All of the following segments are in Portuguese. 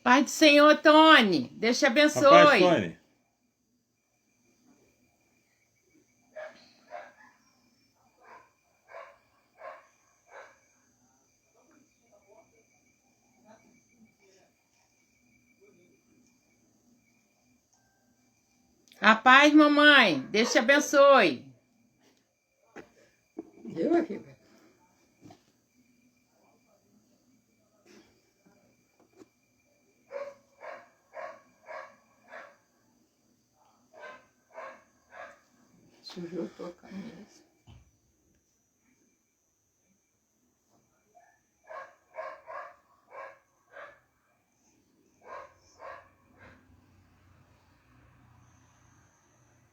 Pai do Senhor, Tony, Deus te abençoe. Rapaz, Tony. A paz, mamãe, Deus te abençoe. Eu aqui. Sujou tua camisa.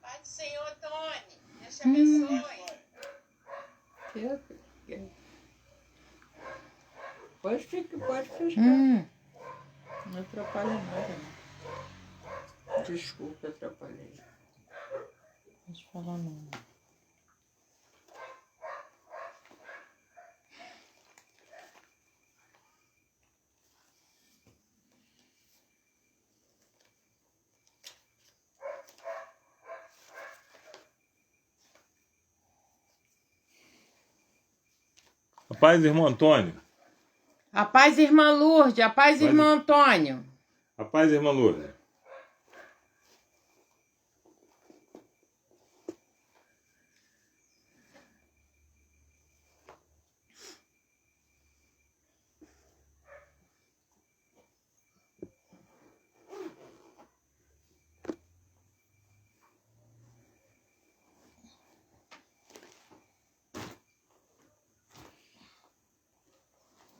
Pai do Senhor, Tony, Deus te abençoe. Pode fechar. Não atrapalha nada, não. Desculpa, atrapalhei. Deixa eu falar não. A paz, irmão Antônio. A paz, irmã Lourdes, a paz, irmão Antônio. A paz, irmã Lourdes.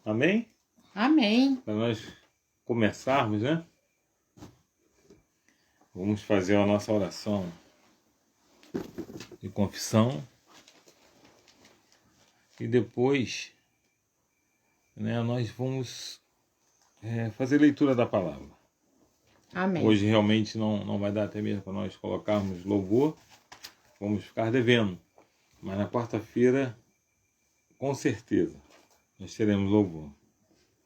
Amém? Amém. Para nós começarmos, né? Vamos fazer a nossa oração de confissão. E depois, né, nós vamos fazer leitura da palavra. Amém. Hoje realmente não vai dar até mesmo para nós colocarmos louvor. Vamos ficar devendo. Mas na quarta-feira, com certeza, nós teremos louvor.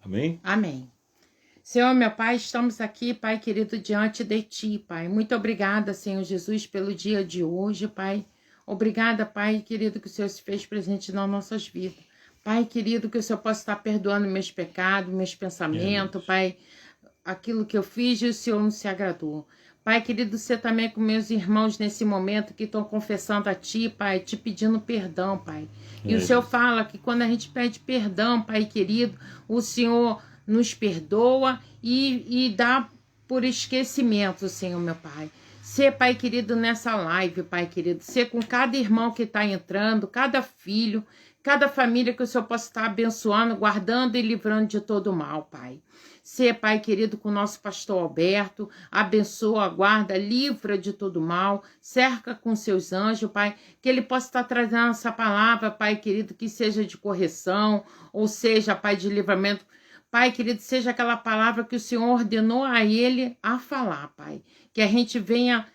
Amém? Amém. Senhor, meu Pai, estamos aqui, Pai querido, diante de Ti, Pai. Muito obrigada, Senhor Jesus, pelo dia de hoje, Pai. Obrigada, Pai querido, que o Senhor se fez presente nas nossas vidas. Pai querido, que o Senhor possa estar perdoando meus pecados, meus pensamentos, Pai. Aquilo que eu fiz e o Senhor não se agradou. Pai querido, você também com meus irmãos nesse momento que estão confessando a Ti, Pai, te pedindo perdão, Pai. E o Senhor fala que quando a gente pede perdão, Pai querido, o Senhor nos perdoa e dá por esquecimento, Senhor, meu Pai. Ser, Pai querido, nessa live, Pai querido. Ser com cada irmão que está entrando, cada filho, cada família que o Senhor possa estar abençoando, guardando e livrando de todo mal, Pai. Ser, Pai querido, com o nosso pastor Alberto, abençoa, guarda, livra de todo mal, cerca com seus anjos, Pai, que ele possa estar trazendo essa palavra, Pai querido, que seja de correção, ou seja, Pai, de livramento. Pai querido, seja aquela palavra que o Senhor ordenou a ele a falar, Pai. Que a gente venha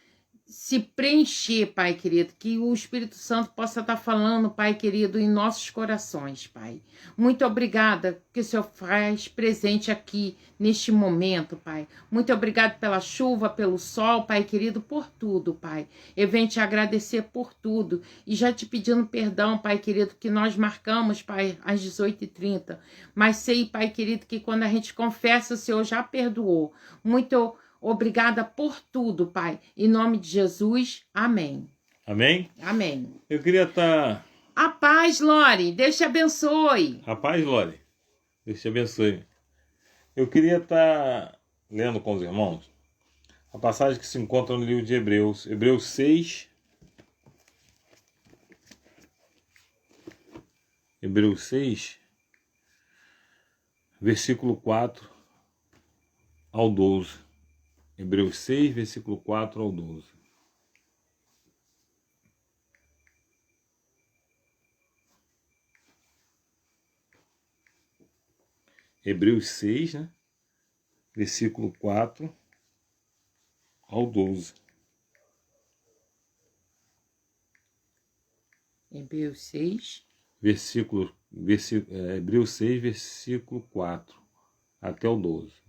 se preencher, Pai querido, que o Espírito Santo possa estar falando, Pai querido, em nossos corações, Pai. Muito obrigada que o Senhor faz presente aqui, neste momento, Pai. Muito obrigado pela chuva, pelo sol, Pai querido, por tudo, Pai. Eu venho te agradecer por tudo e já te pedindo perdão, Pai querido, que nós marcamos, Pai, às 18h30. Mas sei, Pai querido, que quando a gente confessa, o Senhor já perdoou. Muito obrigada por tudo, Pai. Em nome de Jesus, amém. Amém? Amém. Eu queria estar... A paz, Lore. Deus te abençoe. A paz, Lore. Deus te abençoe. Eu queria estar lendo com os irmãos a passagem que se encontra no livro de Hebreus. Hebreus 6. Hebreus 6, versículo 4 ao 12. Hebreus 6, versículo 4 ao 12. Hebreus 6, né? Versículo 4 ao 12. Hebreus 6. Hebreus 6, versículo 4 até o 12.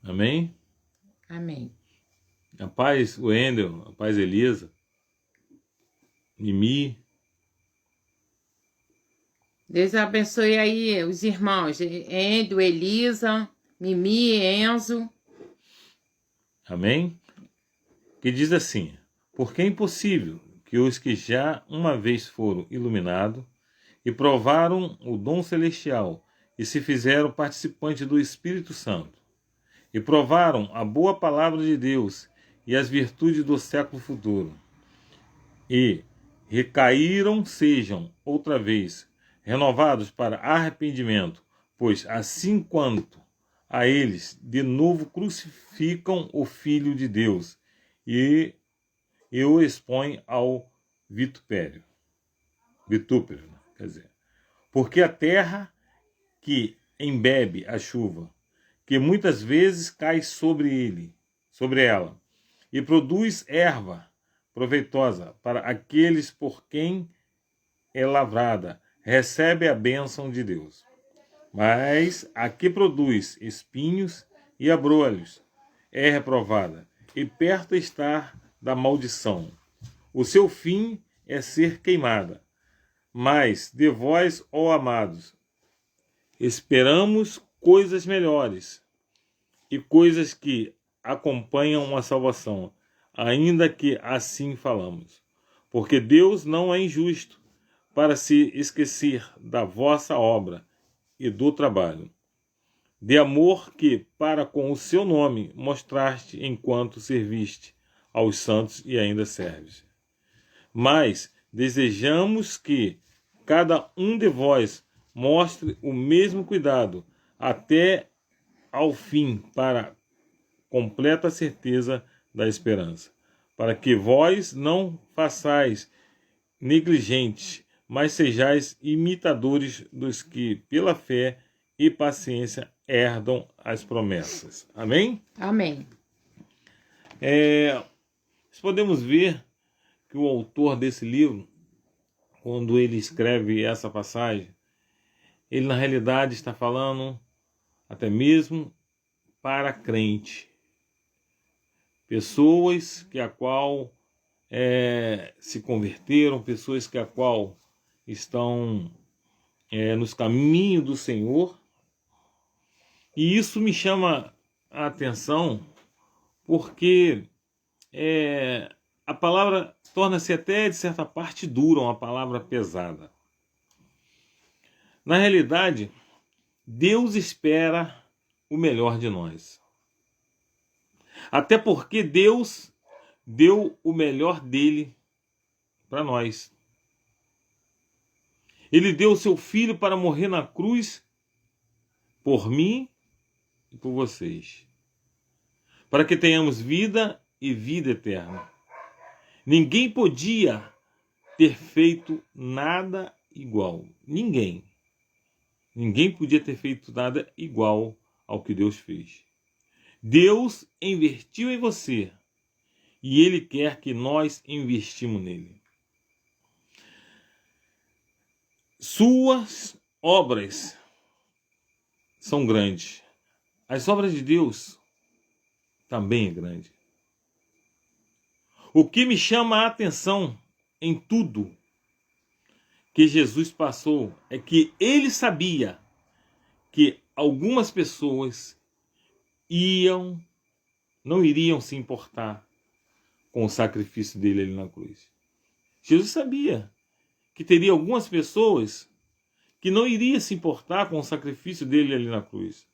Amém? Amém. A paz, Wendel, a paz, Elisa, Mimi. Deus abençoe aí os irmãos, Endo, Elisa, Mimi, Enzo. Amém? Que diz assim: porque é impossível que os que já uma vez foram iluminados e provaram o dom celestial e se fizeram participantes do Espírito Santo, e provaram a boa palavra de Deus e as virtudes do século futuro, e recaíram, sejam outra vez renovados para arrependimento, pois assim quanto a eles de novo crucificam o Filho de Deus e o expõem ao vitupério. Vitúpero, quer dizer. Porque a terra que embebe a chuva, que muitas vezes cai sobre ela, e produz erva proveitosa para aqueles por quem é lavrada, recebe a bênção de Deus. Mas a que produz espinhos e abrolhos é reprovada, e perto está da maldição. O seu fim é ser queimada. Mas de vós, ó amados, esperamos coisas melhores e coisas que acompanham a salvação, ainda que assim falamos. Porque Deus não é injusto para se esquecer da vossa obra e do trabalho, de amor que, para com o seu nome, mostraste enquanto serviste aos santos e ainda serves. Mas desejamos que cada um de vós mostre o mesmo cuidado até ao fim, para completa certeza da esperança, para que vós não façais negligentes, mas sejais imitadores dos que, pela fé e paciência, herdam as promessas. Amém? Amém. Nós podemos ver que o autor desse livro, quando ele escreve essa passagem, ele na realidade está falando até mesmo para crente. Pessoas que a qual se converteram, pessoas que a qual estão nos caminhos do Senhor. E isso me chama a atenção porque a palavra torna-se até de certa parte dura, uma palavra pesada. Na realidade, Deus espera o melhor de nós. Até porque Deus deu o melhor dele para nós. Ele deu o seu filho para morrer na cruz por mim e por vocês, para que tenhamos vida e vida eterna. Ninguém podia ter feito nada igual. Ninguém podia ter feito nada igual ao que Deus fez. Deus investiu em você e Ele quer que nós investimos nele. Suas obras são grandes. As obras de Deus também é grande. O que me chama a atenção em tudo que Jesus passou é que ele sabia que algumas pessoas não iriam se importar com o sacrifício dele ali na cruz. Jesus sabia que teria algumas pessoas que não iriam se importar com o sacrifício dele ali na cruz.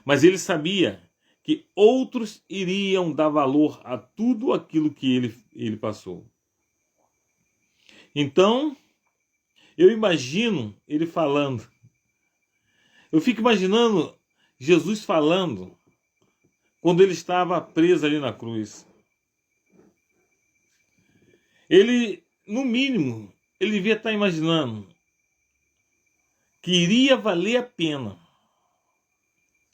Mas ele sabia que outros iriam dar valor a tudo aquilo que ele passou. Então, eu imagino ele falando. Eu fico imaginando Jesus falando quando ele estava preso ali na cruz. Ele, no mínimo, ele devia estar imaginando que iria valer a pena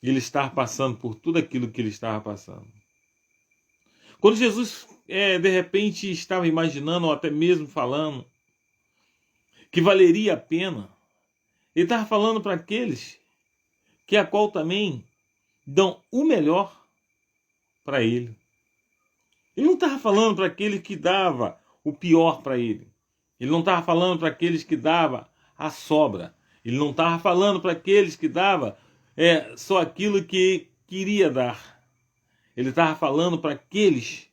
ele estar passando por tudo aquilo que ele estava passando. Quando Jesus, de repente, estava imaginando, ou até mesmo falando, que valeria a pena, ele estava falando para aqueles que a qual também dão o melhor para ele. Ele não estava falando para aquele que dava o pior para ele. Ele não estava falando para aqueles que dava a sobra. Ele não estava falando para aqueles que dava só aquilo que queria dar. Ele estava falando para aqueles,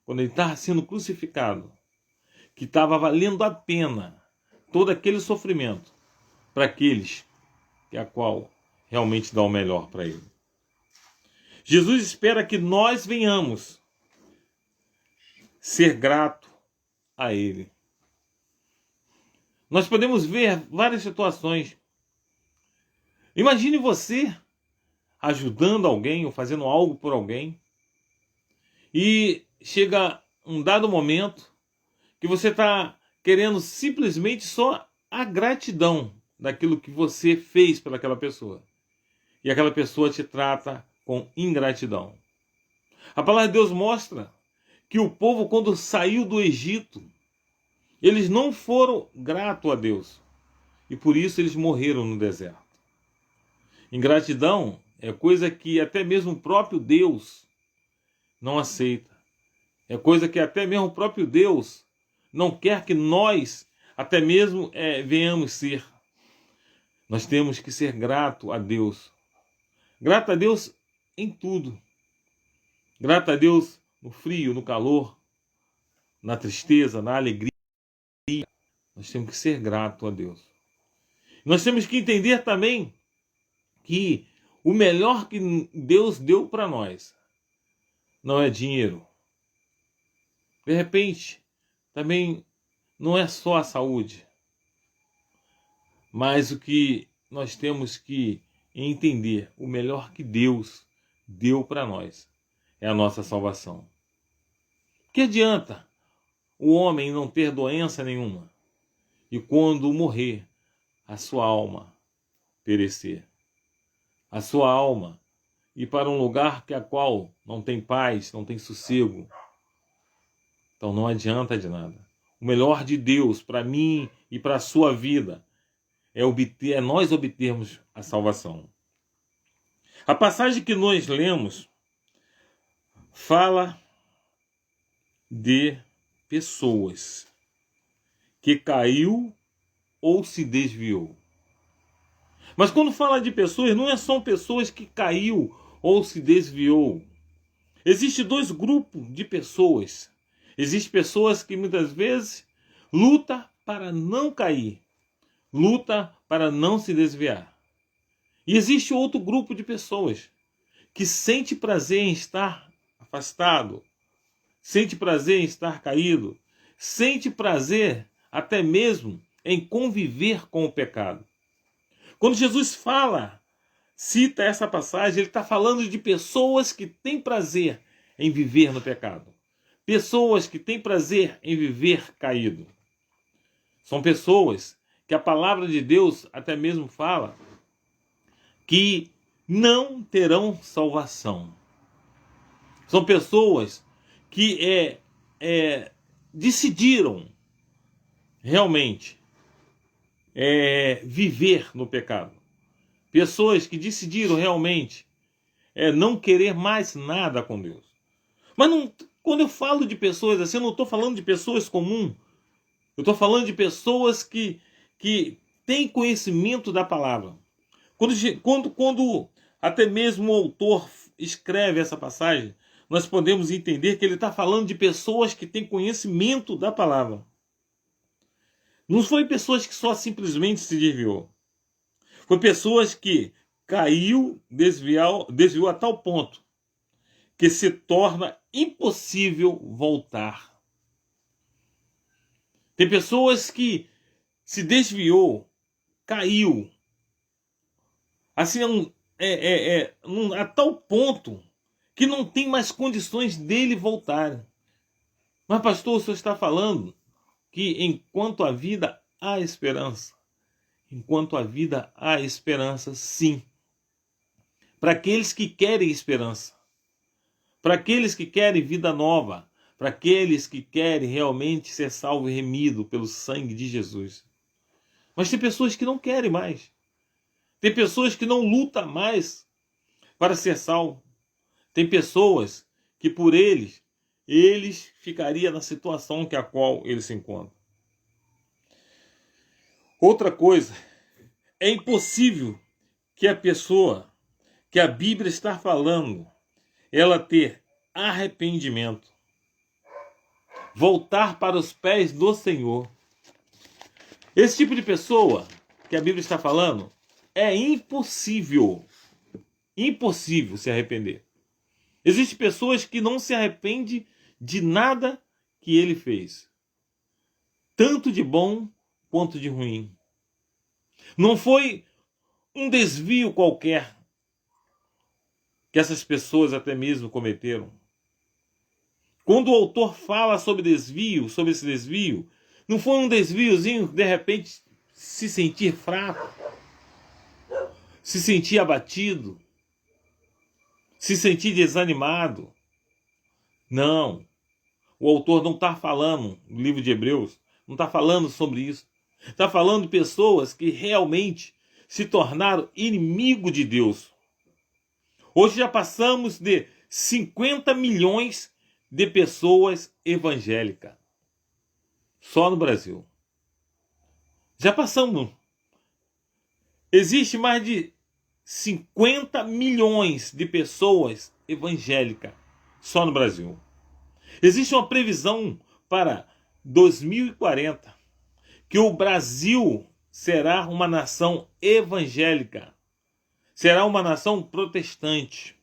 quando ele estava sendo crucificado, que estava valendo a pena todo aquele sofrimento para aqueles a qual realmente dá o melhor para ele. Jesus espera que nós venhamos ser grato a ele. Nós podemos ver várias situações. Imagine você ajudando alguém ou fazendo algo por alguém e chega um dado momento que você está querendo simplesmente só a gratidão daquilo que você fez pelaquela pessoa. E aquela pessoa te trata com ingratidão. A palavra de Deus mostra que o povo, quando saiu do Egito, eles não foram gratos a Deus. E por isso eles morreram no deserto. Ingratidão é coisa que até mesmo o próprio Deus não aceita. É coisa que até mesmo o próprio Deus não quer que nós até mesmo venhamos ser. Nós temos que ser grato a Deus. Grato a Deus em tudo. Grato a Deus no frio, no calor, na tristeza, na alegria. Nós temos que ser grato a Deus. Nós temos que entender também que o melhor que Deus deu para nós não é dinheiro. De repente, também não é só a saúde. Mas o que nós temos que entender, o melhor que Deus deu para nós é a nossa salvação. Que adianta o homem não ter doença nenhuma e quando morrer, a sua alma perecer? A sua alma ir para um lugar que a qual não tem paz, não tem sossego. Então não adianta de nada. O melhor de Deus para mim e para a sua vida é nós obtermos a salvação. A passagem que nós lemos fala de pessoas que caiu ou se desviou. Mas quando fala de pessoas, não é só pessoas que caiu ou se desviou. Existem dois grupos de pessoas. Existem pessoas que muitas vezes lutam para não cair, luta para não se desviar. E existe outro grupo de pessoas que sente prazer em estar afastado, sente prazer em estar caído, sente prazer até mesmo em conviver com o pecado. Quando Jesus cita essa passagem, ele está falando de pessoas que têm prazer em viver no pecado. Pessoas que têm prazer em viver caído. São pessoas que a palavra de Deus até mesmo fala que não terão salvação. São pessoas que decidiram realmente viver no pecado. Pessoas que decidiram realmente não querer mais nada com Deus. Mas quando eu falo de pessoas assim, eu não estou falando de pessoas comuns. Eu estou falando de pessoas que têm conhecimento da palavra. Quando até mesmo o autor escreve essa passagem, nós podemos entender que ele está falando de pessoas que têm conhecimento da palavra. Não foi pessoas que só simplesmente se desviou. Foi pessoas que desviou a tal ponto que se torna impossível voltar. Tem pessoas que se desviou, caiu, assim, a tal ponto que não tem mais condições dele voltar. Mas, pastor, o senhor está falando que enquanto a vida há esperança. Enquanto a vida há esperança, sim. Para aqueles que querem esperança. Para aqueles que querem vida nova. Para aqueles que querem realmente ser salvo e remido pelo sangue de Jesus. Mas tem pessoas que não querem mais. Tem pessoas que não lutam mais para ser salvo. Tem pessoas que por eles ficariam na situação que a qual eles se encontram. Outra coisa, é impossível que a pessoa que a Bíblia está falando, ela ter arrependimento, voltar para os pés do Senhor. Esse tipo de pessoa que a Bíblia está falando, é impossível se arrepender. Existem pessoas que não se arrependem de nada que ele fez, tanto de bom quanto de ruim. Não foi um desvio qualquer que essas pessoas até mesmo cometeram. Quando o autor fala sobre esse desvio, não foi um desviozinho de repente se sentir fraco, se sentir abatido, se sentir desanimado. Não. O autor não está falando, no livro de Hebreus, não está falando sobre isso. Está falando de pessoas que realmente se tornaram inimigo de Deus. Hoje já passamos de 50 milhões de pessoas evangélicas. Só no Brasil. Já passamos. Existe mais de 50 milhões de pessoas evangélicas só no Brasil. Existe uma previsão para 2040 que o Brasil será uma nação evangélica, será uma nação protestante.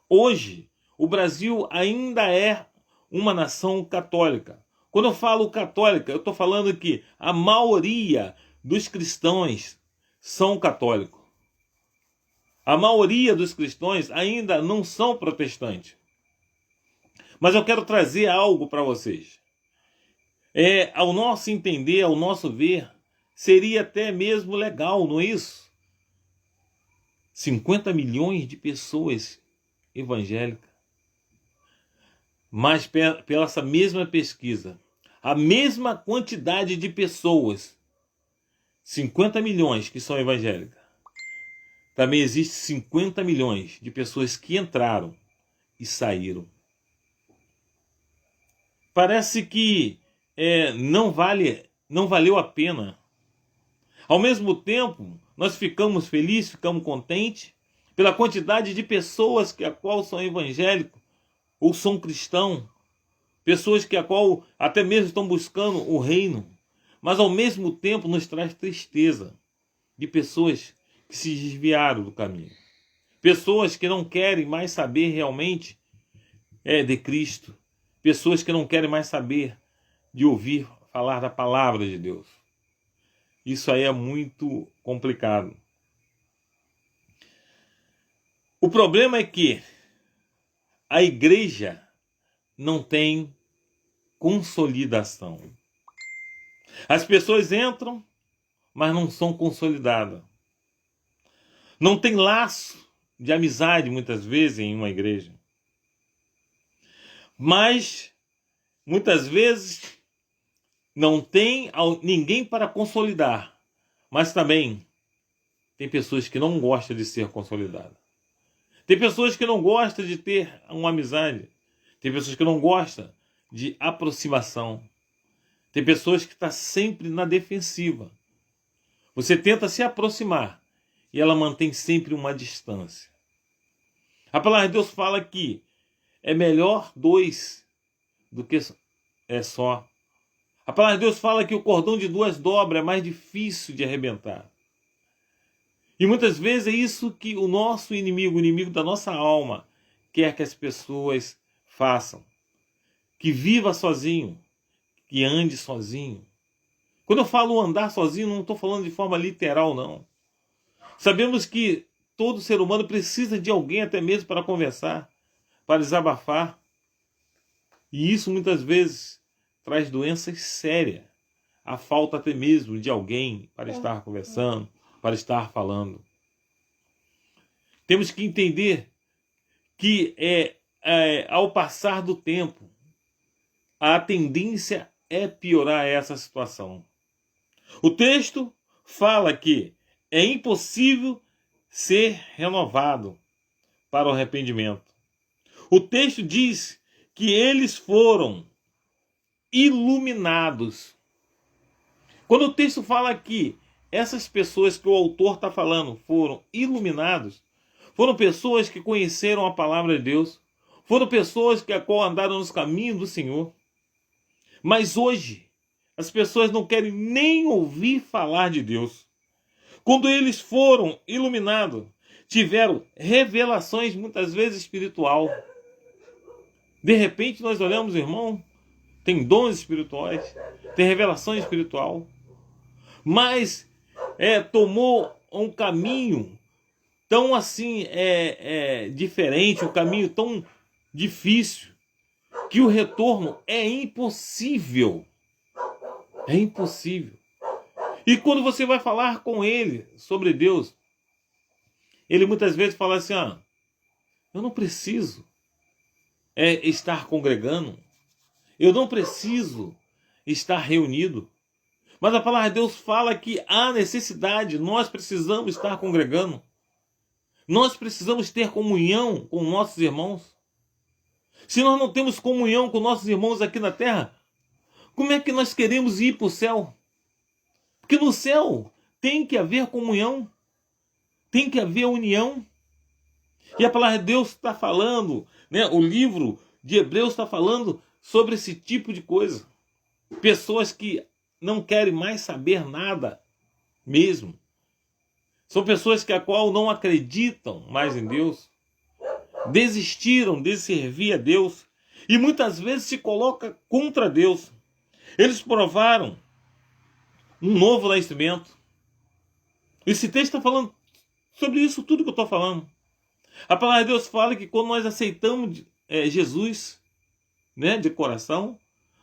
Hoje, o Brasil ainda é uma nação católica. Quando eu falo católica, eu estou falando que a maioria dos cristãos são católicos. A maioria dos cristãos ainda não são protestantes. Mas eu quero trazer algo para vocês. Ao nosso entender, ao nosso ver, seria até mesmo legal, não é isso? 50 milhões de pessoas evangélicas. Mas pela essa mesma pesquisa, a mesma quantidade de pessoas, 50 milhões que são evangélicas, também existe 50 milhões de pessoas que entraram e saíram. Parece que não valeu a pena. Ao mesmo tempo, nós ficamos felizes, ficamos contentes pela quantidade de pessoas que a qual são evangélicos ou são cristãos, pessoas que a qual até mesmo estão buscando o reino, mas ao mesmo tempo nos traz tristeza de pessoas que se desviaram do caminho, pessoas que não querem mais saber realmente de Cristo, pessoas que não querem mais saber de ouvir falar da palavra de Deus. Isso aí é muito complicado. O problema é que a igreja não tem consolidação. As pessoas entram, mas não são consolidadas. Não tem laço de amizade, muitas vezes, em uma igreja. Mas, muitas vezes, não tem ninguém para consolidar. Mas também tem pessoas que não gostam de ser consolidadas. Tem pessoas que não gostam de ter uma amizade. Tem pessoas que não gostam de aproximação. Tem pessoas que estão sempre na defensiva. Você tenta se aproximar e ela mantém sempre uma distância. A palavra de Deus fala que é melhor dois do que só. A palavra de Deus fala que o cordão de duas dobras é mais difícil de arrebentar. E muitas vezes é isso que o nosso inimigo, o inimigo da nossa alma, quer que as pessoas façam. Que viva sozinho, que ande sozinho. Quando eu falo andar sozinho, não estou falando de forma literal, não. Sabemos que todo ser humano precisa de alguém até mesmo para conversar, para desabafar. E isso muitas vezes traz doenças sérias. A falta até mesmo de alguém para estar conversando, para estar falando. Temos que entender que ao passar do tempo, a tendência é piorar essa situação. O texto fala que é impossível ser renovado para o arrependimento. O texto diz que eles foram iluminados. Quando o texto fala que essas pessoas que o autor está falando foram iluminados, foram pessoas que conheceram a palavra de Deus, foram pessoas que andaram nos caminhos do Senhor. Mas hoje, as pessoas não querem nem ouvir falar de Deus. Quando eles foram iluminados, tiveram revelações muitas vezes espiritual. De repente nós olhamos, irmão, tem dons espirituais, tem revelação espiritual, mas tomou um caminho tão assim diferente, um caminho tão difícil, que o retorno é impossível. É impossível. E quando você vai falar com ele sobre Deus, ele muitas vezes fala assim, eu não preciso estar congregando, eu não preciso estar reunido. Mas a palavra de Deus fala que há necessidade, nós precisamos estar congregando. Nós precisamos ter comunhão com nossos irmãos. Se nós não temos comunhão com nossos irmãos aqui na terra, como é que nós queremos ir para o céu? Porque no céu tem que haver comunhão, tem que haver união. E a palavra de Deus está falando, né? O livro de Hebreus está falando sobre esse tipo de coisa. Pessoas que não querem mais saber nada mesmo. São pessoas que a qual não acreditam mais em Deus. Desistiram de servir a Deus. E muitas vezes se coloca contra Deus. Eles provaram um novo nascimento. Esse texto está falando sobre isso tudo que eu estou falando. A palavra de Deus fala que quando nós aceitamos Jesus, né, de coração,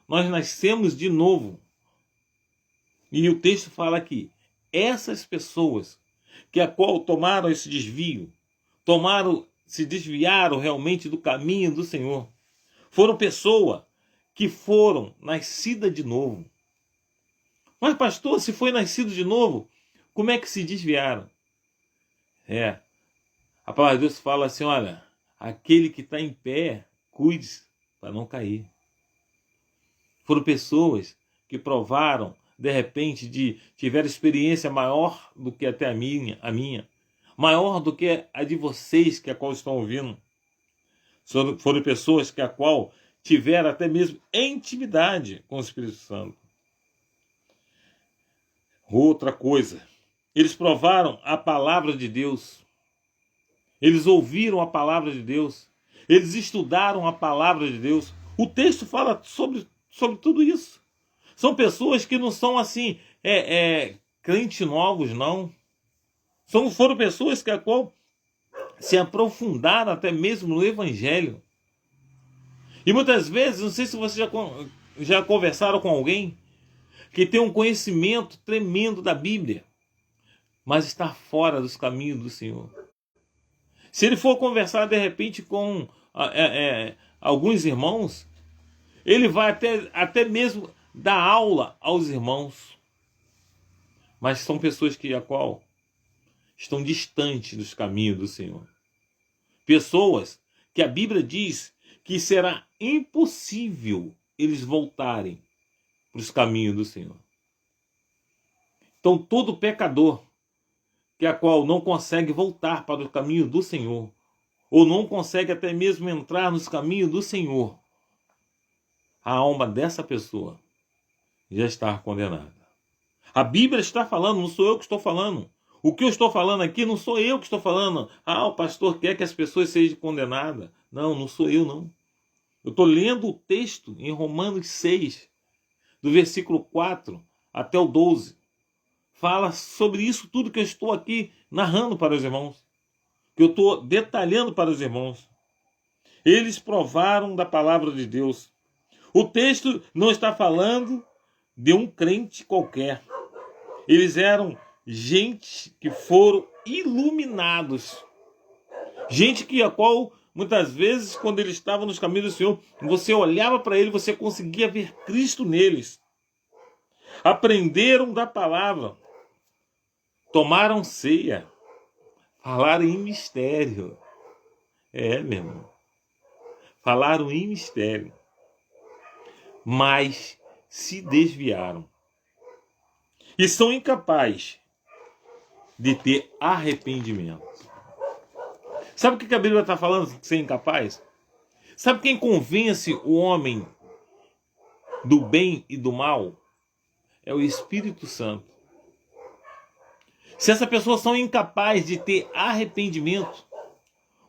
nós nascemos de novo. E o texto fala que essas pessoas que a qual tomaram esse desvio, se desviaram realmente do caminho do Senhor, foram pessoas que foram nascidas de novo. Mas pastor, se foi nascido de novo, como é que se desviaram? A palavra de Deus fala assim, olha, aquele que está em pé, cuide-se para não cair. Foram pessoas que provaram, de repente, tiveram experiência maior do que até a minha, maior do que a de vocês que a qual estão ouvindo. Foram pessoas que a qual tiveram até mesmo intimidade com o Espírito Santo. Outra coisa, eles provaram a palavra de Deus. Eles ouviram a palavra de Deus. Eles estudaram a palavra de Deus. O texto fala sobre tudo isso. São pessoas que não são assim, crentes novos, não. Foram pessoas que a qual se aprofundaram até mesmo no Evangelho. E muitas vezes, não sei se vocês já conversaram com alguém que tem um conhecimento tremendo da Bíblia, mas está fora dos caminhos do Senhor. Se ele for conversar de repente com alguns irmãos, ele vai até mesmo dar aula aos irmãos. Mas são pessoas que a qual estão distantes dos caminhos do Senhor. Pessoas que a Bíblia diz que será impossível eles voltarem para os caminhos do Senhor. Então todo pecador que a qual não consegue voltar para o caminho do Senhor, ou não consegue até mesmo entrar nos caminhos do Senhor, a alma dessa pessoa já está condenada. A Bíblia está falando, não sou eu que estou falando. O que eu estou falando aqui não sou eu que estou falando. O pastor quer que as pessoas sejam condenadas. Não sou eu, não. Eu estou lendo o texto em Romanos 6, do versículo 4 até o 12. Fala sobre isso tudo que eu estou aqui narrando para os irmãos. Que eu estou detalhando para os irmãos. Eles provaram da palavra de Deus. O texto não está falando de um crente qualquer. Eles eram gente que foram iluminados. Gente que a qual, muitas vezes, quando eles estavam nos caminhos do Senhor, você olhava para ele, você conseguia ver Cristo neles. Aprenderam da palavra. Tomaram ceia. Falaram em mistério. Meu irmão. falaram em mistério, mas se desviaram e são incapazes de ter arrependimento. Sabe o que a Bíblia está falando de ser incapaz? Sabe quem convence o homem do bem e do mal? É o Espírito Santo. Se essa pessoa são incapazes de ter arrependimento,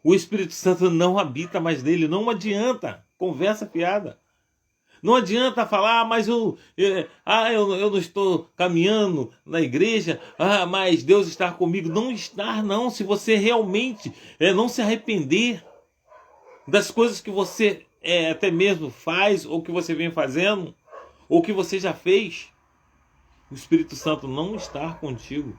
o Espírito Santo não habita mais nele. Não adianta conversa fiada. Não adianta falar, mas eu não estou caminhando na igreja, mas Deus está comigo. Não estar, não. Se você realmente não se arrepender das coisas que você até mesmo faz, ou que você vem fazendo, ou que você já fez, o Espírito Santo não está contigo.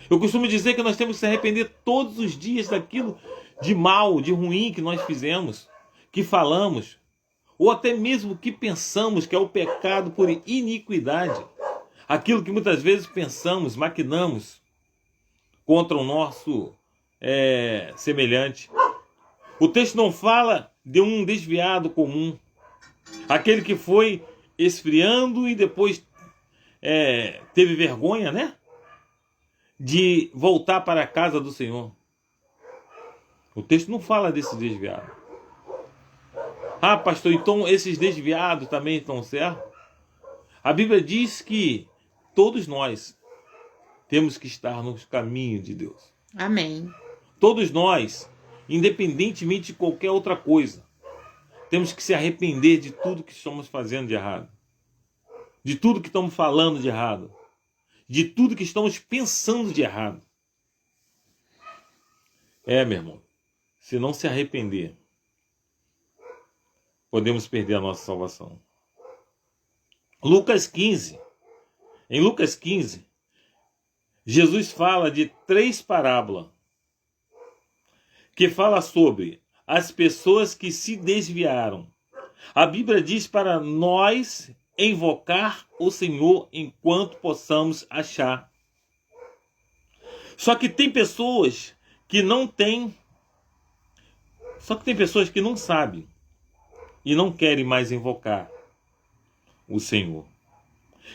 Eu costumo dizer que nós temos que se arrepender todos os dias daquilo de mal, de ruim que nós fizemos, que falamos, ou até mesmo que pensamos, que é o pecado por iniquidade. Aquilo que muitas vezes pensamos, maquinamos contra o nosso semelhante. O texto não fala de um desviado comum, aquele que foi esfriando e depois teve vergonha, né? De voltar para a casa do Senhor. O texto não fala desse desviado. Pastor, então esses desviados também estão certos? A Bíblia diz que todos nós temos que estar nos caminhos de Deus. Amém. Todos nós, independentemente de qualquer outra coisa, temos que se arrepender de tudo que estamos fazendo de errado, de tudo que estamos falando de errado, de tudo que estamos pensando de errado. Meu irmão, se não se arrepender, podemos perder a nossa salvação. Em Lucas 15, Jesus fala de 3 parábolas que fala sobre as pessoas que se desviaram. A Bíblia diz para nós invocar o Senhor enquanto possamos achar. Só que tem pessoas que não sabem e não querem mais invocar o Senhor.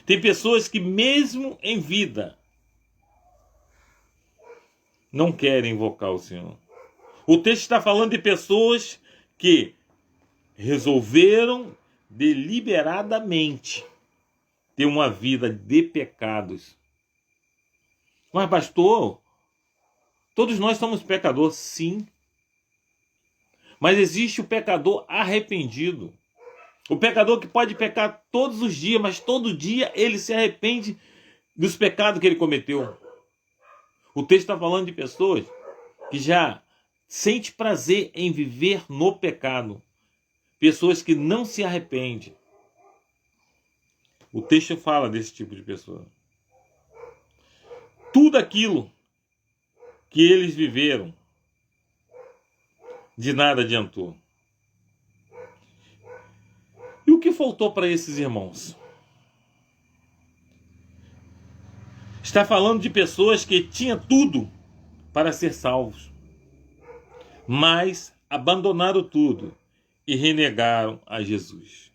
Tem pessoas que mesmo em vida não querem invocar o Senhor. O texto está falando de pessoas que resolveram deliberadamente ter uma vida de pecados. Mas pastor, todos nós somos pecadores, sim. Mas existe o pecador arrependido. O pecador que pode pecar todos os dias, mas todo dia ele se arrepende dos pecados que ele cometeu. O texto está falando de pessoas que já sente prazer em viver no pecado. Pessoas que não se arrependem. O texto fala desse tipo de pessoa. Tudo aquilo que eles viveram, de nada adiantou. E o que faltou para esses irmãos? Está falando de pessoas que tinham tudo para ser salvos, mas abandonaram tudo e renegaram a Jesus.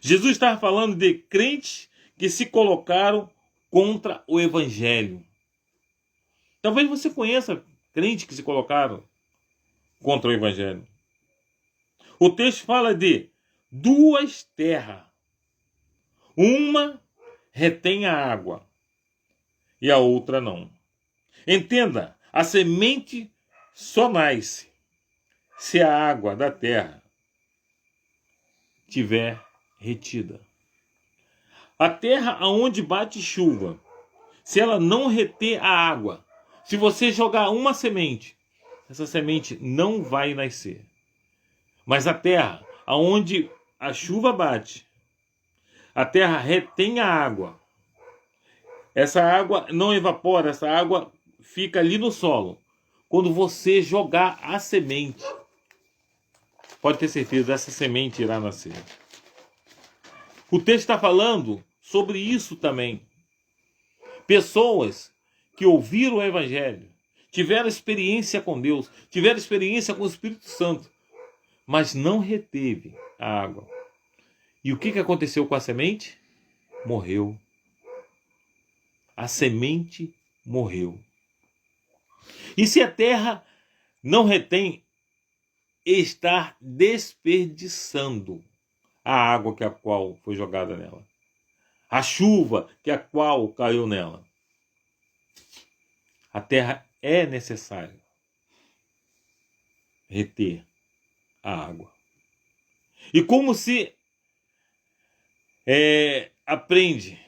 Jesus estava falando de crentes que se colocaram contra o Evangelho. Talvez você conheça crentes que se colocaram contra o Evangelho. O texto fala de 2 terras. Uma retém a água e a outra não. Entenda, a semente só nasce se a água da terra tiver retida. A terra aonde bate chuva, se ela não reter a água, se você jogar uma semente, essa semente não vai nascer. Mas a terra aonde a chuva bate, a terra retém a água. Essa água não evapora, essa água fica ali no solo. Quando você jogar a semente, pode ter certeza, essa semente irá nascer. O texto está falando sobre isso também. Pessoas que ouviram o Evangelho, tiveram experiência com Deus, tiveram experiência com o Espírito Santo, mas não reteve a água. E o que aconteceu com a semente? Morreu. A semente morreu. E se a terra não retém, está desperdiçando a água que a qual foi jogada nela, a chuva que a qual caiu nela. A terra é necessário reter a água. E como se aprende?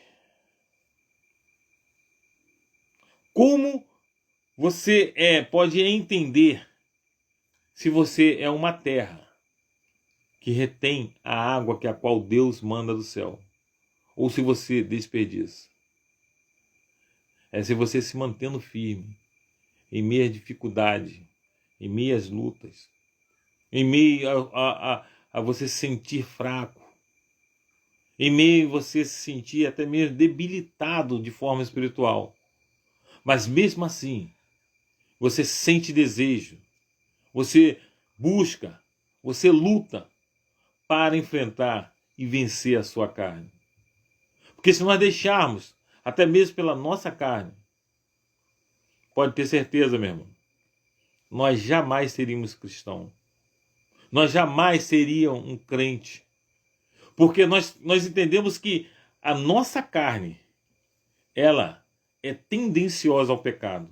Como você pode entender se você é uma terra que retém a água que a qual Deus manda do céu, ou se você desperdiça? É se você se mantendo firme em meio à dificuldade, em meio às lutas, em meio a você se sentir fraco, em meio a você se sentir até mesmo debilitado de forma espiritual. Mas mesmo assim, você sente desejo, você busca, você luta para enfrentar e vencer a sua carne. Porque se nós deixarmos, até mesmo pela nossa carne, pode ter certeza, meu irmão, nós jamais seríamos cristãos. Nós jamais seríamos um crente. Porque nós entendemos que a nossa carne, ela é tendenciosa ao pecado.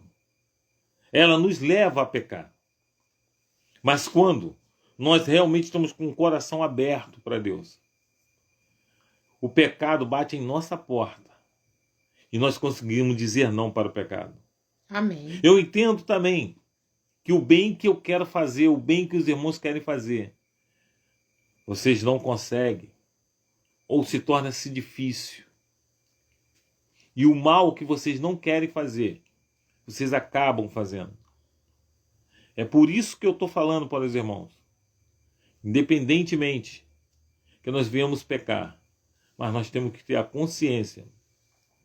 Ela nos leva a pecar. Mas quando nós realmente estamos com o coração aberto para Deus, o pecado bate em nossa porta e nós conseguimos dizer não para o pecado. Amém. Eu entendo também que o bem que eu quero fazer, o bem que os irmãos querem fazer, vocês não conseguem, ou se torna-se difícil. E o mal que vocês não querem fazer, vocês acabam fazendo. É por isso que eu estou falando para os irmãos. Independentemente que nós venhamos pecar, mas nós temos que ter a consciência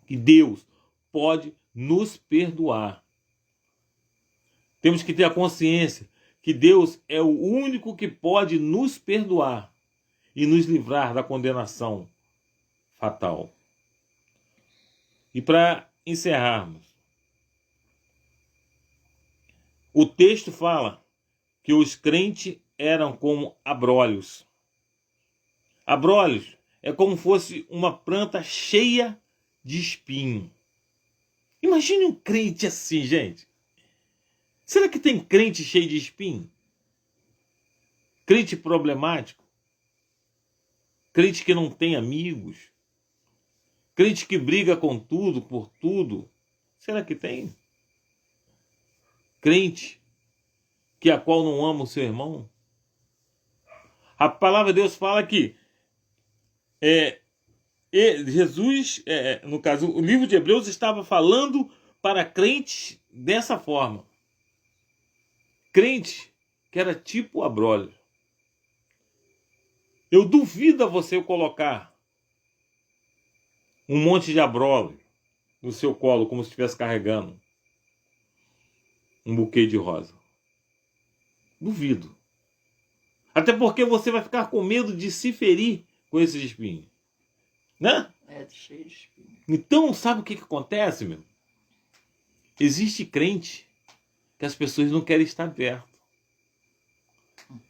que Deus pode nos perdoar. Temos que ter a consciência que Deus é o único que pode nos perdoar e nos livrar da condenação fatal. E para encerrarmos, o texto fala que os crentes eram como abrolhos. Abrolhos é como fosse uma planta cheia de espinho. Imagine um crente assim, gente. Será que tem crente cheio de espinho? Crente problemático? Crente que não tem amigos? Crente que briga com tudo, por tudo? Será que tem? Crente que a qual não ama o seu irmão? A palavra de Deus fala que Jesus, no caso, o livro de Hebreus estava falando para crentes dessa forma. Crente que era tipo abrolho. Eu duvido a você colocar um monte de abrolho no seu colo como se estivesse carregando um buquê de rosa. Duvido. Até porque você vai ficar com medo de se ferir com esses espinhos. Né? É cheio de espinho. Então, sabe o que acontece, meu? Existe crente que as pessoas não querem estar perto.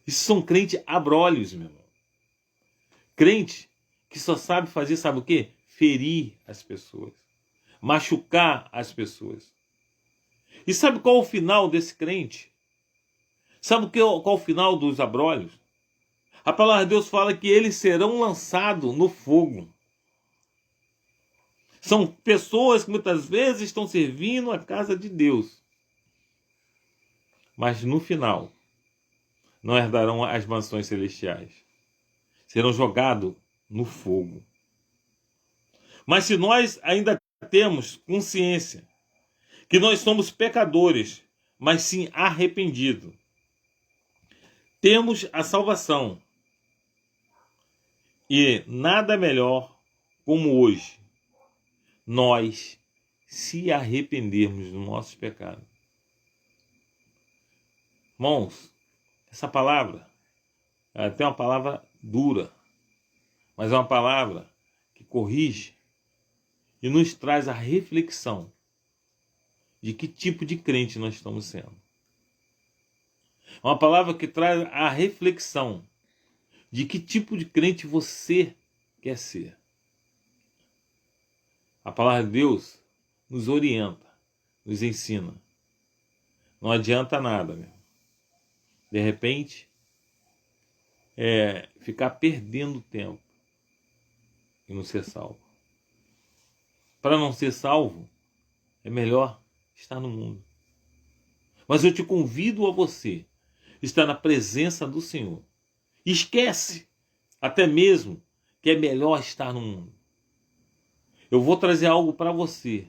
Isso são crentes abrolhos, meu irmão. Crente que só sabe fazer, sabe o quê? Ferir as pessoas. Machucar as pessoas. E sabe qual é o final desse crente? Sabe qual é o final dos abrolhos? A palavra de Deus fala que eles serão lançados no fogo. São pessoas que muitas vezes estão servindo a casa de Deus. Mas no final, não herdarão as mansões celestiais. Serão jogados no fogo. Mas se nós ainda temos consciência que nós somos pecadores, mas sim arrependidos, temos a salvação. E nada melhor como hoje nós se arrependermos do nosso pecado. Irmãos, essa palavra É até uma palavra dura, mas é uma palavra que corrige e nos traz a reflexão de que tipo de crente nós estamos sendo. É uma palavra que traz a reflexão de que tipo de crente você quer ser. A palavra de Deus nos orienta, nos ensina. Não adianta nada, meu. De repente, ficar perdendo tempo e não ser salvo. Para não ser salvo, é melhor estar no mundo. Mas eu te convido a você estar na presença do Senhor. Esquece até mesmo que é melhor estar no mundo. Eu vou trazer algo para você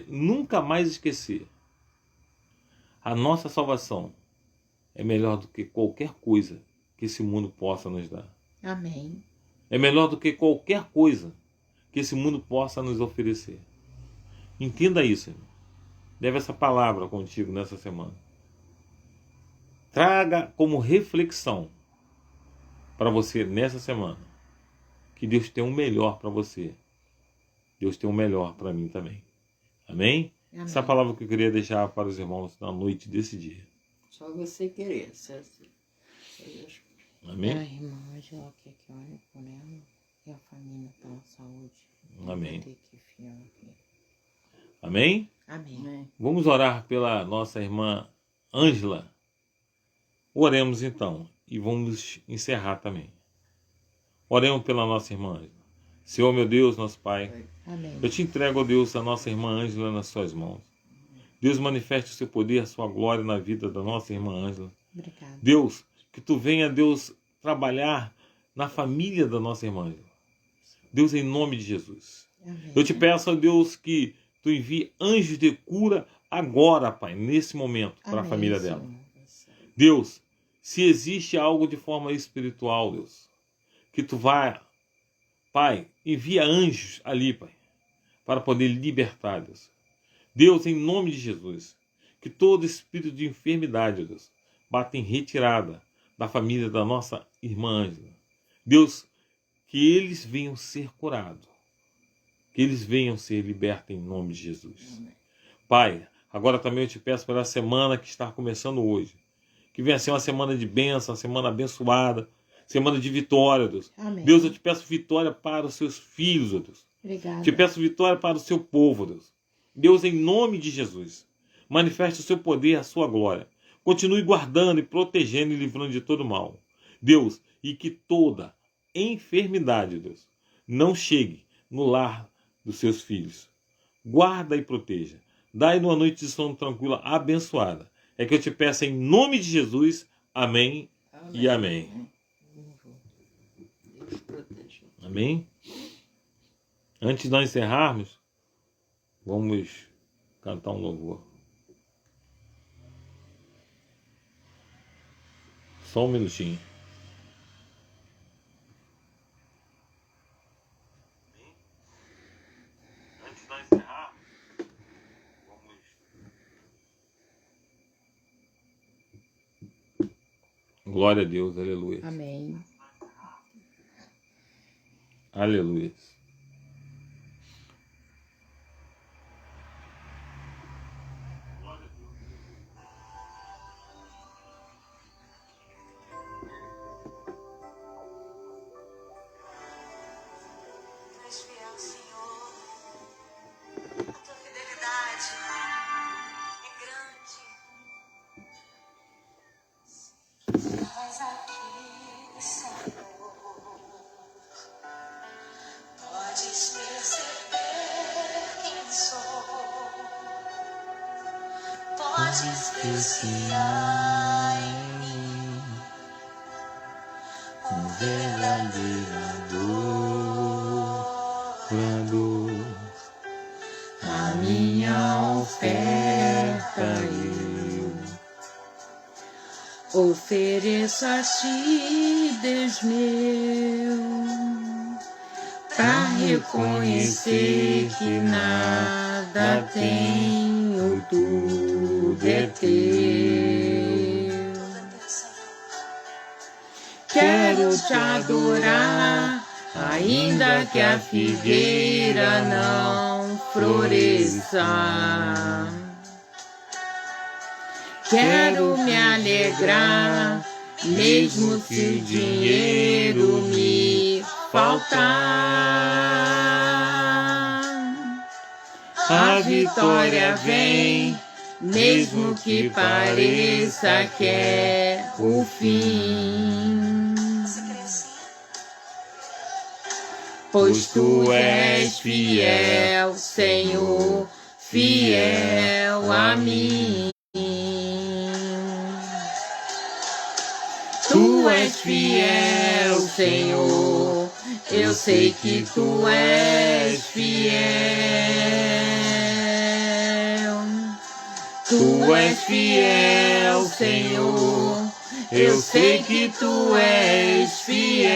nunca mais esquecer. A nossa salvação é melhor do que qualquer coisa que esse mundo possa nos dar. Amém. É melhor do que qualquer coisa que esse mundo possa nos oferecer. Entenda isso, irmão. Leve essa palavra contigo nessa semana. Traga como reflexão para você nessa semana que Deus tem um melhor para você. Deus tem um melhor para mim também. Amém? Amém. Essa é a palavra que eu queria deixar para os irmãos na noite desse dia. Só você querer. Amém? A irmã Angela quer que olhe por ela e a família pela saúde. Amém. Ter que fiar aqui. Amém? Amém. Vamos orar pela nossa irmã Ângela. Oremos então e vamos encerrar também. Oremos pela nossa irmã Ângela. Senhor, meu Deus, nosso Pai, Amém. eu te entrego, ó Deus, a nossa irmã Ângela nas suas mãos. Deus, manifeste o seu poder, a sua glória na vida da nossa irmã Ângela. Obrigada. Deus, que tu venha, Deus, trabalhar na família da nossa irmã Ângela. Deus, em nome de Jesus. Amém. Eu te peço, ó Deus, que tu envie anjos de cura agora, Pai, nesse momento, para a Amém, família Senhor. dela. Deus, se existe algo de forma espiritual, Deus, que tu vai, Pai, envia anjos ali, Pai, para poder libertar, Deus. Deus, em nome de Jesus, que todo espírito de enfermidade, Deus, bata em retirada da família da nossa irmã Ângela. Deus, que eles venham ser curados, que eles venham ser libertos em nome de Jesus. Amém. Pai, agora também eu te peço pela semana que está começando hoje, que venha ser uma semana de bênção, uma semana abençoada, semana de vitória, Deus. Amém. Deus, eu te peço vitória para os seus filhos, ó Deus. Obrigada. Te peço vitória para o seu povo, Deus. Deus, em nome de Jesus, manifeste o seu poder, a sua glória. Continue guardando e protegendo e livrando de todo mal. Deus, e que toda enfermidade, Deus, não chegue no lar dos seus filhos. Guarda e proteja. Dai uma noite de sono tranquila, abençoada. É que eu te peço em nome de Jesus. Amém, e amém. Deus proteja. Amém? Antes de nós encerrarmos, vamos cantar um louvor. Só um minutinho. Antes de nós encerrarmos, vamos... Glória a Deus, aleluia. Amém. Aleluia. Tu és fiel, Senhor. A tua fidelidade é grande. Mas aqui, Senhor, podes perceber quem sou. Podes ver se há em mim um verdadeiro adorador. A minha oferta eu ofereço a ti, Deus meu, pra reconhecer que nada tenho, tudo é teu. te adorar, ainda que a figueira não floresça. Quero me alegrar, mesmo se o dinheiro me faltar. A vitória vem, mesmo que pareça que é o fim. Pois tu és fiel, Senhor, fiel a mim. Tu és fiel, Senhor, eu sei que tu és fiel. Tu és fiel, Senhor, eu sei que tu és fiel.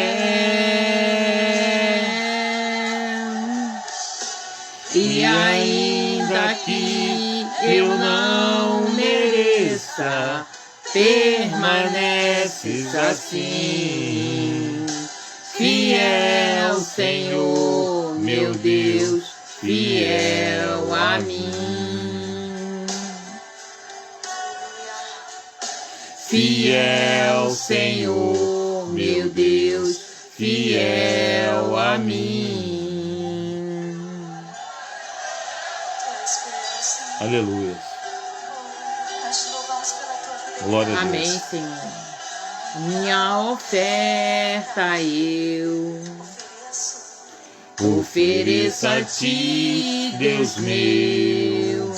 E ainda que eu não mereça, permaneces assim, fiel, Senhor, meu Deus, fiel a mim. Fiel, Senhor, meu Deus, fiel a mim. Aleluia. Glória a Deus. Amém, Senhor. Minha oferta eu ofereço a ti, Deus meu,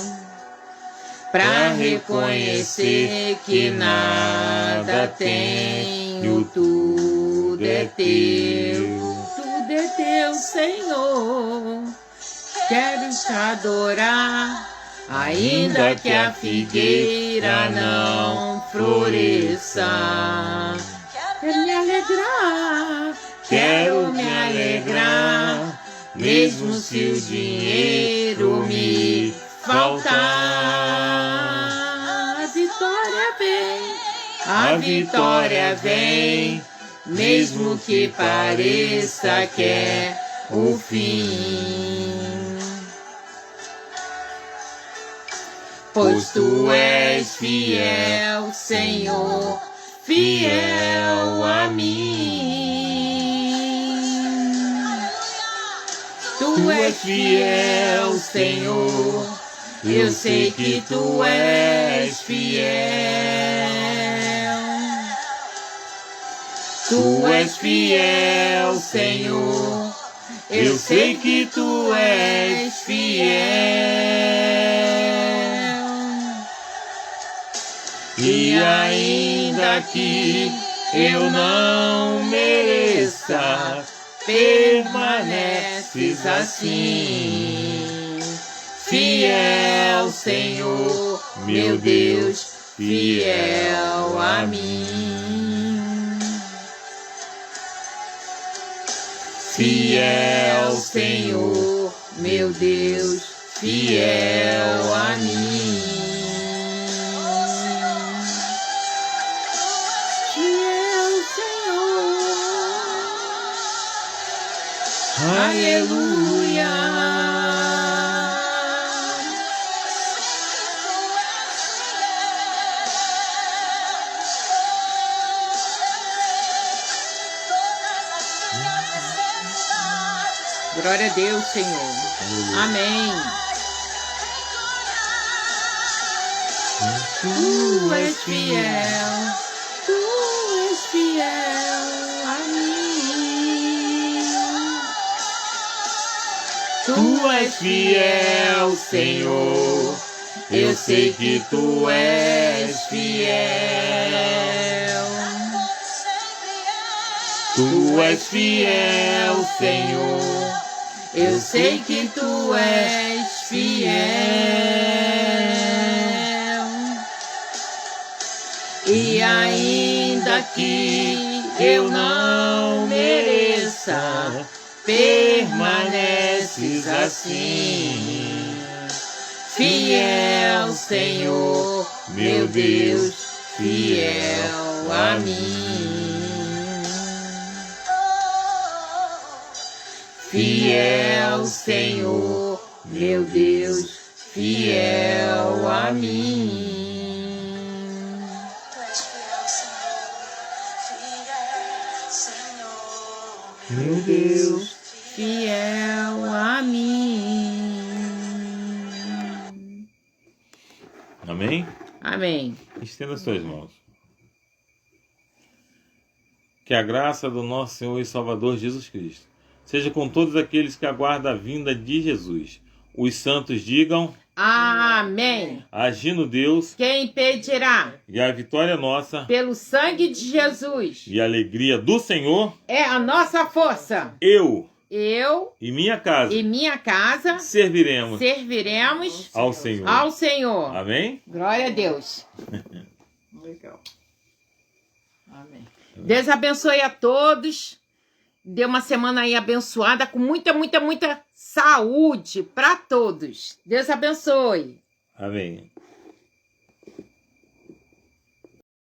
para reconhecer que nada tenho, tudo é teu, Senhor. Quero te adorar, ainda que a figueira não floresça. Quero me alegrar, mesmo se o dinheiro me faltar. A vitória vem, mesmo que pareça que é o fim. Pois tu és fiel, Senhor, fiel a mim. Tu és fiel, Senhor, eu sei que tu és fiel. Tu és fiel, Senhor, eu sei que tu és fiel. E ainda que eu não mereça, permaneces assim, fiel, Senhor, meu Deus, fiel a mim. Fiel, Senhor, meu Deus, fiel a mim. Aleluia. Glória a Deus, Senhor. Amém. Tu és fiel, a mim. Tu és fiel, Senhor, eu sei que tu és fiel. Tu és fiel, Senhor, eu sei que tu és fiel. E ainda que eu não mereça, permaneces assim, fiel, Senhor, meu Deus, fiel a mim. fiel, Senhor, meu Deus, fiel a mim. Tu és fiel, Senhor, fiel, Senhor, Meu Deus, fiel a mim. Amém? Amém. Estenda suas mãos. Que a graça do nosso Senhor e Salvador Jesus Cristo seja com todos aqueles que aguardam a vinda de Jesus. Os santos digam: Amém. agindo Deus, Quem impedirá? e a vitória nossa Pelo sangue de Jesus e a alegria do Senhor, é a nossa força. eu Eu e minha casa e minha casa serviremos serviremos ao Senhor. ao Senhor. Amém? Glória a Deus. Legal. Amém. Deus abençoe a todos. Dê uma semana aí abençoada com muita saúde para todos. Deus abençoe. Amém.